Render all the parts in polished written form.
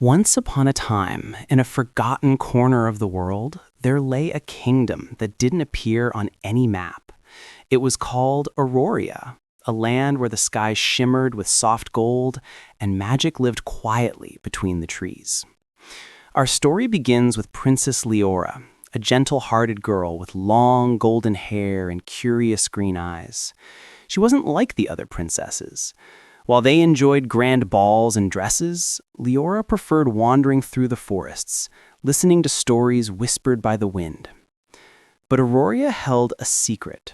Once upon a time, in a forgotten corner of the world, there lay a kingdom that didn't appear on any map. It was called Auroria, a land where the sky shimmered with soft gold and magic lived quietly between the trees. Our story begins with Princess Liora, a gentle-hearted girl with long golden hair and curious green eyes. She wasn't like the other princesses. While they enjoyed grand balls and dresses, Liora preferred wandering through the forests, listening to stories whispered by the wind. But Auroria held a secret.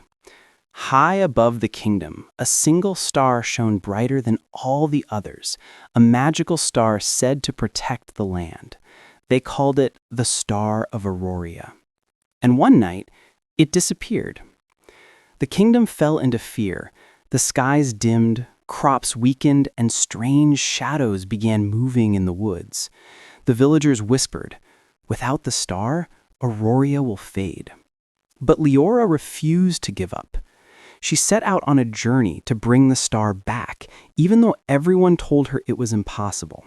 High above the kingdom, a single star shone brighter than all the others, a magical star said to protect the land. They called it the Star of Auroria. And one night, it disappeared. The kingdom fell into fear. The skies dimmed, crops weakened, and strange shadows began moving in the woods. The villagers whispered, "Without the star, Auroria will fade." But Liora refused to give up. She set out on a journey to bring the star back, even though everyone told her it was impossible.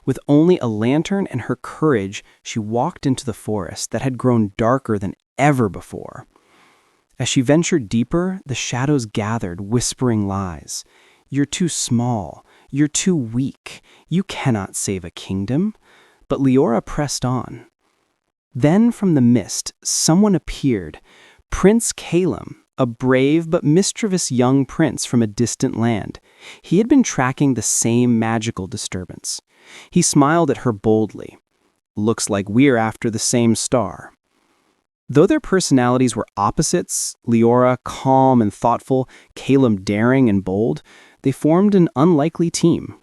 With only a lantern and her courage, she walked into the forest that had grown darker than ever before. As she ventured deeper, the shadows gathered, whispering lies. "You're too small. You're too weak. You cannot save a kingdom." But Liora pressed on. Then from the mist, someone appeared. Prince Calum, a brave but mischievous young prince from a distant land. He had been tracking the same magical disturbance. He smiled at her boldly. "Looks like we're after the same star." Though their personalities were opposites, Liora calm and thoughtful, Calum daring and bold, they formed an unlikely team.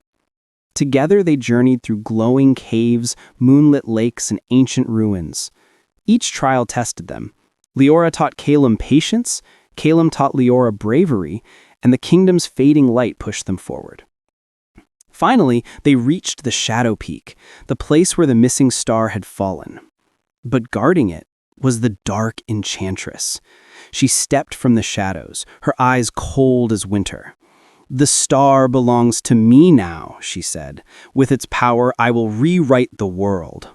Together they journeyed through glowing caves, moonlit lakes, and ancient ruins. Each trial tested them. Liora taught Calum patience, Calum taught Liora bravery, and the kingdom's fading light pushed them forward. Finally, they reached the Shadow Peak, the place where the missing star had fallen. But guarding it was the dark enchantress. She stepped from the shadows, her eyes cold as winter. "The star belongs to me now," she said. "With its power, I will rewrite the world."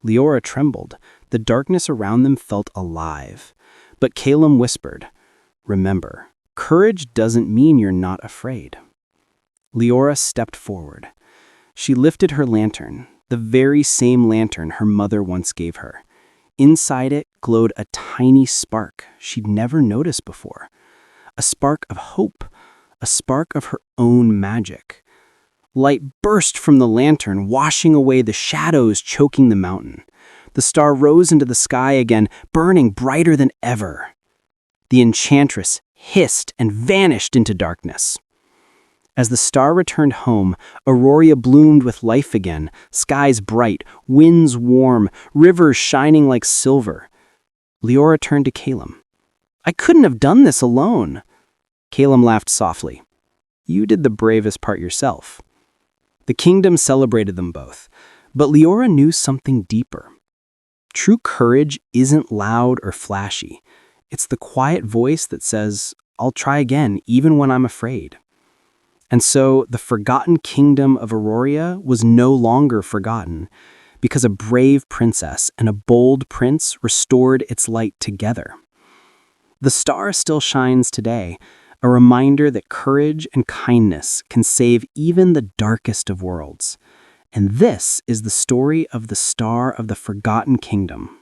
Liora trembled. The darkness around them felt alive. But Calum whispered, "Remember, courage doesn't mean you're not afraid." Liora stepped forward. She lifted her lantern, the very same lantern her mother once gave her. Inside it glowed a tiny spark she'd never noticed before. A spark of hope, a spark of her own magic. Light burst from the lantern, washing away the shadows choking the mountain. The star rose into the sky again, burning brighter than ever. The enchantress hissed and vanished into darkness. As the star returned home, Auroria bloomed with life again, skies bright, winds warm, rivers shining like silver. Liora turned to Calum. "I couldn't have done this alone." Calum laughed softly. "You did the bravest part yourself." The kingdom celebrated them both, but Liora knew something deeper. True courage isn't loud or flashy. It's the quiet voice that says, "I'll try again, even when I'm afraid." And so the forgotten kingdom of Auroria was no longer forgotten, because a brave princess and a bold prince restored its light together. The star still shines today, a reminder that courage and kindness can save even the darkest of worlds. And this is the story of the Star of the Forgotten Kingdom.